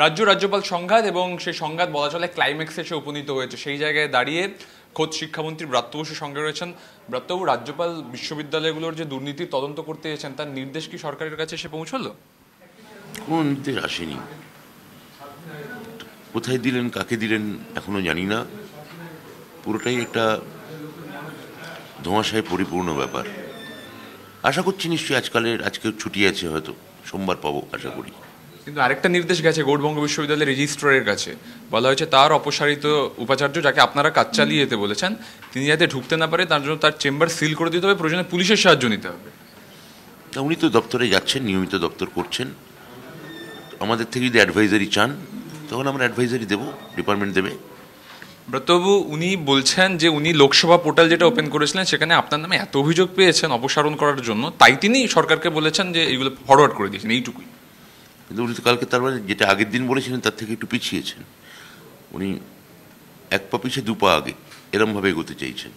রাজ্যপাল সংঘাত এবং সেই সংঘাত বলা চলে ক্লাইম্যাক্সে এসে উপনীত হয়েছে। সেই জায়গায় দাঁড়িয়ে খোদ শিক্ষামন্ত্রী ব্রাত্য বসুর সঙ্গে রয়েছেন। ব্রাত্যবাবু, রাজ্যপাল বিশ্ববিদ্যালয়গুলোর যে দুর্নীতির তদন্ত করতে এসেছেন তার নির্দেশ কি সরকারের কাছে এসে পৌঁছলো? কোনো নির্দেশ আসেনি। কোথায় দিলেন, কাকে দিলেন এখনো জানি না। পুরোটাই একটা ধোঁয়াশায় পরিপূর্ণ ব্যাপার। আশা করছি নিশ্চয়ই আজকে ছুটি আছে, হয়তো সোমবার পাবো আশা করি। কিন্তু আরেকটা নির্দেশ গেছে গৌড়বঙ্গ বিশ্ববিদ্যালয়ের রেজিস্ট্রারের কাছে, বলা হয়েছে তার অপসারিত উপাচার্য, যাকে আপনারা কাজ চালিয়ে যেতে বলেছেন, তিনি যাতে ঢুকতে না পারে তার জন্য তার চেম্বার সিল করে দিতে হবে, প্রয়োজনে পুলিশের সাহায্য নিতে হবে। উনি তো দপ্তরে যাচ্ছেন, নিয়মিত দপ্তর করছেন। আমাদের থেকে যদি অ্যাডভাইজারি চান তখন আমরা অ্যাডভাইজারি দেবো, ডিপার্টমেন্ট দেবে। ব্রতবাবু, উনি বলছেন যে উনি লোকসভা পোর্টাল যেটা ওপেন করেছিলেন সেখানে আপনার নামে এত অভিযোগ পেয়েছেন অপসারণ করার জন্য, তাই তিনি সরকারকে বলেছেন যে এইগুলো ফরওয়ার্ড করে দিয়েছেন, এইটুকুই। কিন্তু উনি তো কালকে তার মানে যেটা আগের দিন বলেছিলেন তার থেকে একটু পিছিয়েছেন। উনি এক পা পিছিয়ে দু পা আগে এরমভাবে এগোতে চাইছেন,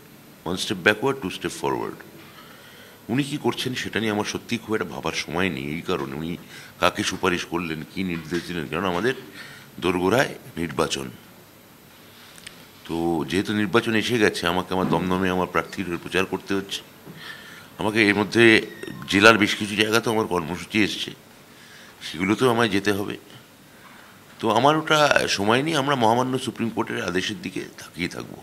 1 স্টেপ ব্যাকওয়ার্ড 2 স্টেপ ফরওয়ার্ড। উনি কি করছেন সেটা নিয়ে আমার সত্যি খুব একটা ভাবার সময় নেই। এই কারণে উনি কাকে সুপারিশ করলেন, কি নির্দেশ দিলেন, কারণ আমাদের দোরগোড়ায় নির্বাচন। তো যেহেতু নির্বাচন এসে গেছে, আমাকে আমার দমদমে আমার প্রার্থীর প্রচার করতে হচ্ছে। আমাকে এর মধ্যে জেলার বেশ কিছু জায়গাতেও আমার কর্মসূচি এসছে, সেগুলোতেও আমায় যেতে হবে। তো আমার ওটা সময় নিয়ে আমরা মহামান্য সুপ্রিম কোর্টের আদেশের দিকে তাকিয়ে থাকবো।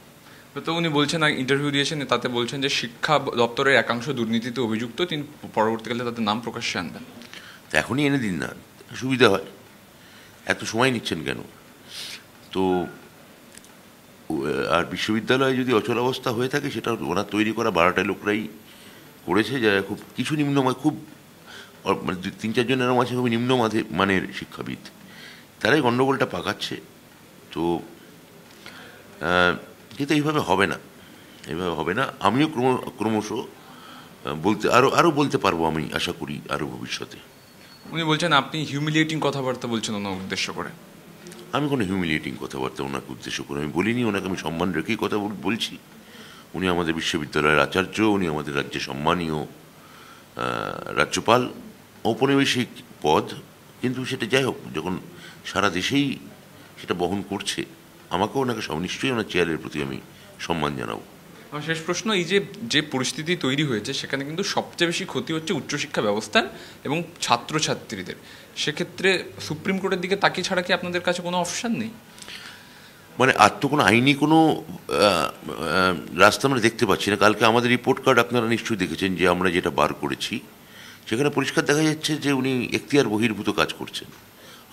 তো উনি বলছেন, ইন্টারভিউ দিয়েছেন, তাতে বলছেন যে শিক্ষা দপ্তরের একাংশ দুর্নীতিতে অভিযুক্ত, তিনি পরবর্তীকালে তাদের নাম প্রকাশ্যে আনবেন। তো এখনই এনে দিন না, সুবিধা হয়। এত সময় নিচ্ছেন কেন? তো আর বিশ্ববিদ্যালয়ে যদি অচলাবস্থা হয়ে থাকে, সেটা ওনার তৈরি করা 12টা লোকরাই করেছে, যারা খুব কিছু খুব মানে 3-4 জনের মাঝে খুবই মানের শিক্ষাবিদ, তারাই গণ্ডগোলটা পাকাচ্ছে। তো কিন্তু এইভাবে হবে না, এইভাবে হবে না। আমিও ক্রমশ বলতে আরও বলতে পারবো, আমি আশা করি আরও ভবিষ্যতে। উনি বলছেন আপনি হিউমিলিয়েটিং কথাবার্তা বলছেন ওনার উদ্দেশ্য করে। আমি কোনো হিউমিলিয়েটিং কথাবার্তা ওনাকে উদ্দেশ্য করে আমি বলিনি। ওনাকে আমি সম্মান রেখেই কথা বলছি। উনি আমাদের বিশ্ববিদ্যালয়ের আচার্য, উনি আমাদের রাজ্যে সম্মানীয় রাজ্যপাল, ঔপনিবেশিক পদ। কিন্তু সেটা যাই হোক, যখন সারা দেশেই সেটা বহন করছে, আমাকেও ওনাকে নিশ্চয়ই ওনার চেয়ারের প্রতি আমি সম্মান জানাবো। আমার শেষ প্রশ্ন, এই যে পরিস্থিতি তৈরি হয়েছে সেখানে কিন্তু সবচেয়ে বেশি ক্ষতি হচ্ছে উচ্চশিক্ষা ব্যবস্থার এবং ছাত্রছাত্রীদের। সেক্ষেত্রে সুপ্রিম কোর্টের দিকে তাকিয়ে ছাড়া কি আপনাদের কাছে কোনো অপশান নেই? মানে আর তো কোনো আইনি কোনো রাস্তা আমরা দেখতে পাচ্ছি না। কালকে আমাদের রিপোর্ট কার্ড আপনারা নিশ্চয়ই দেখেছেন, যে আমরা যেটা বার করেছি সেখানে পরিষ্কার দেখা যাচ্ছে যে উনি এখতিয়ার বহির্ভূত কাজ করছেন।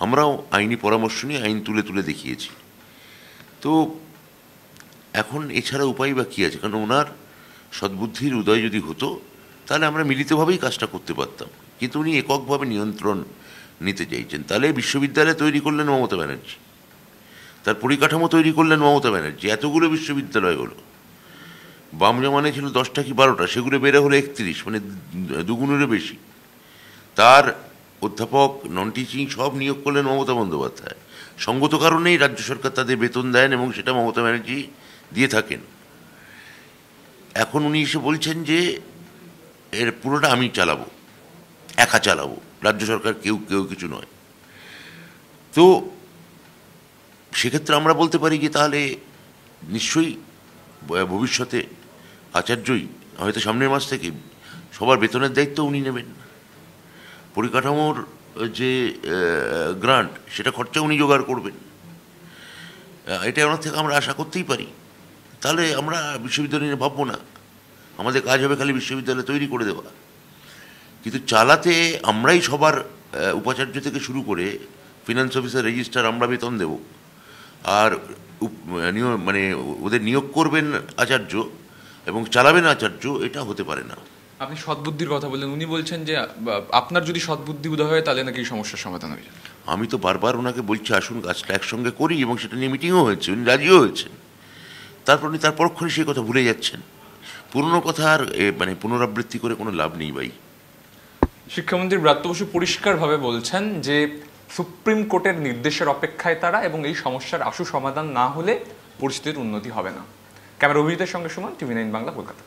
আমরাও আইনি পরামর্শ নিয়ে আইন তুলে দেখিয়েছি। তো এখন এছাড়া উপায় বা কী আছে? কারণ ওনার সদ্বুদ্ধির উদয় যদি হতো তাহলে আমরা মিলিতভাবেই কাজটা করতে পারতাম, কিন্তু উনি এককভাবে নিয়ন্ত্রণ নিতে চাইছেন। তাহলে বিশ্ববিদ্যালয় তৈরি করলেন মমতা ব্যানার্জি, তার পরিকাঠামো তৈরি করলেন মমতা ব্যানার্জি। এতগুলো বিশ্ববিদ্যালয় হলো, বাম জমানে ছিল 10টা কি 12টা, সেগুলো বেড়ে হলো 31, মানে দুগুণেরও বেশি। তার অধ্যাপক, নন টিচিং সব নিয়োগ করলেন মমতা বন্দ্যোপাধ্যায়। সঙ্গত কারণেই রাজ্য সরকার তাদের বেতন দেন এবং সেটা মমতা ব্যানার্জি দিয়ে থাকেন। এখন উনি এসে বলছেন যে এর পুরোটা আমি চালাবো, একা চালাবো, রাজ্য সরকার কেউ কিছু নয়। তো সেক্ষেত্রে আমরা বলতে পারি যে তাহলে নিশ্চয়ই ভবিষ্যতে আচার্যই হয়তো সামনের মাস থেকে সবার বেতনের দায়িত্ব উনি নেবেন। পরিকাঠামোর যে গ্রান্ট, সেটা খরচা উনি জোগাড় করবেন। এটা ওনার থেকে আমরা আশা করতেই পারি। তাহলে আমরা বিশ্ববিদ্যালয় নিয়ে ভাববো না, আমাদের কাজ হবে খালি বিশ্ববিদ্যালয় তৈরি করে দেওয়া। কিন্তু চালাতে আমরাই সবার উপাচার্য থেকে শুরু করে ফিনান্স অফিসার, রেজিস্ট্রার আমরা বেতন দেব, আর মানে ওদের নিয়োগ করবেন আচার্য এবং চালাবেন আচার্য। এটা হতে পারে না। আপনি সদ্বুদ্ধির কথা বললেন, উনি বলছেন যে আপনার যদি সদ্বুদ্ধি উদয় হয় তাহলে নাকি সমস্যার সমাধান হয়ে যায়। আমি তো বারবার ওনাকে বলছি আসুন কাজটা একসঙ্গে করি, এবং সেটা নিয়ে মিটিংও হয়েছে, উনি রাজিও হয়েছেন। তারপর উনি তার পরক্ষণে সেই কথা ভুলে যাচ্ছেন। পুরনো কথা আর মানে পুনরাবৃত্তি করে কোনো লাভ নেই ভাই। শিক্ষামন্ত্রী ব্রাত্য বসু পরিষ্কারভাবে বলছেন যে সুপ্রিম কোর্টের নির্দেশের অপেক্ষায় তারা, এবং এই সমস্যার আশু সমাধান না হলে পরিস্থিতির উন্নতি হবে না। ক্যামেরা অভিজিতের সঙ্গে সুমন, TV9 বাংলা, কলকাতা।